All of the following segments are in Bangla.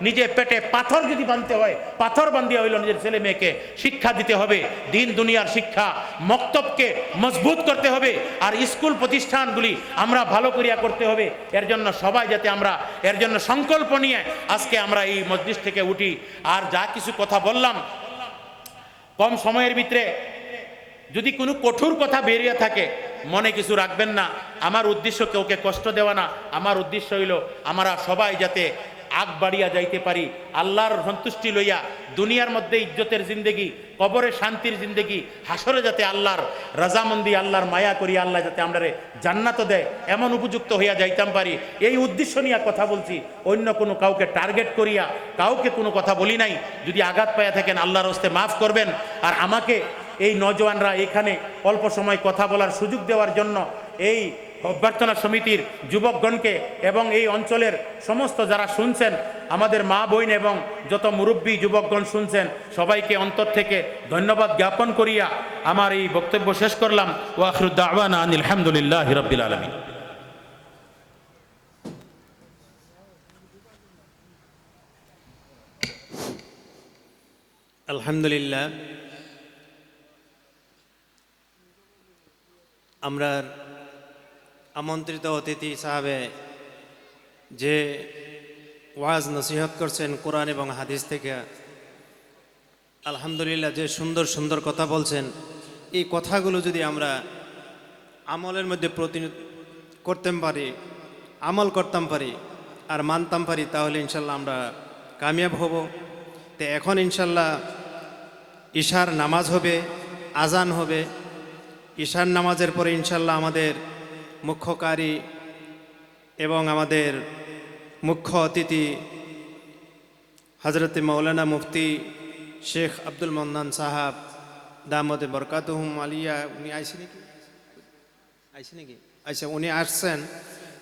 নিজে পেটে পাথর যদি বাঁধতে হয় পাথর বান্ধিয়া হইল নিজের ছেলে মেয়েকে শিক্ষা দিতে হবে। দিন দুনিয়ার শিক্ষা মক্তবকে মজবুত করতে হবে, আর স্কুল প্রতিষ্ঠানগুলি আমরা ভালো করিয়া করতে হবে। এর জন্য সবাই যাতে আমরা এর জন্য সংকল্প নিয়ে আজকে আমরা এই মজলিস থেকে উঠি। আর যা কিছু কথা বললাম কম সময়ের ভিতরে যদি কোনো কঠোর কথা বেরিয়ে থাকে মনে কিছু রাখবেন না। আমার উদ্দেশ্য কাউকে কষ্ট দেওয়া না, আমার উদ্দেশ্য হইল আমরা সবাই যাতে আগ বাড়িয়া যাইতে পারি, আল্লাহর সন্তুষ্টি লইয়া দুনিয়ার মধ্যে ইজ্জতের জিন্দেগি, কবরে শান্তির জিন্দেগি, হাসরে যাতে আল্লাহর রাজামন্দি আল্লাহর মায়া করিয়া আল্লাহ যাতে আমরা জান্নাত দেয় এমন উপযুক্ত হইয়া যাইতাম পারি, এই উদ্দেশ্য নিয়ে কথা বলছি। অন্য কোনো কাউকে টার্গেট করিয়া কাউকে কোনো কথা বলি নাই। যদি আঘাত পাইয়া থাকেন আল্লাহর হস্তে মাফ করবেন। আর আমাকে এই নওজওয়ানরা এখানে অল্প সময় কথা বলার সুযোগ দেওয়ার জন্য এই অভ্যর্থনা সমিতির যুবকগণকে এবং এই অঞ্চলের সমস্ত যারা শুনছেন, আমাদের মা বোন এবং যত মুরব্বী যুবকগণ শুনছেন, সবাইকে অন্তর থেকে ধন্যবাদ জ্ঞাপন করিয়া আমার এই বক্তব্য শেষ করলাম। ওয়া আখিরু দাওয়ানা আনিল হামদুলিল্লাহি রাব্বিল আলামিন। আলহামদুলিল্লাহ, আমরা আমন্ত্রিত অতিথি সাহাবে যে ওয়াজ নসিহত করছেন কোরআন এবং হাদিস থেকে, আলহামদুলিল্লাহ যে সুন্দর সুন্দর কথা বলছেন, এই কথাগুলো যদি আমরা আমলের মধ্যে করতাম পারি, আমল করতাম পারি আর মানতাম পারি, তাহলে ইনশাল্লাহ আমরা কামিয়াব হব। তো এখন ইনশাল্লাহ ঈশার নামাজ হবে, আজান হবে। ঈশার নামাজের পরে ইনশাল্লাহ আমাদের মুখ্য কারি এবং আমাদের মুখ্য অতিথি হজরত মৌলানা মুফতি শেখ আব্দুল মান্নান সাহাব দামতে বরকাতুহুম আলিয়া, উনি আইসে নাকি আচ্ছা, উনি আসছেন।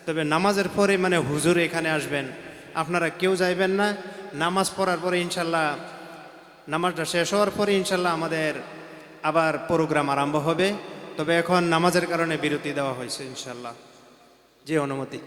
তবে নামাজের পরে মানে হুজুর এখানে আসবেন, আপনারা কেউ যাইবেন না। নামাজ পড়ার পরে ইনশাল্লাহ নামাজটা শেষ হওয়ার পরে ইনশাল্লাহ আমাদের আবার প্রোগ্রাম আরম্ভ হবে। তবে এখন নামাজের কারণে বিরতি দেওয়া হয়েছে ইনশাল্লাহ। যে অনুমতি।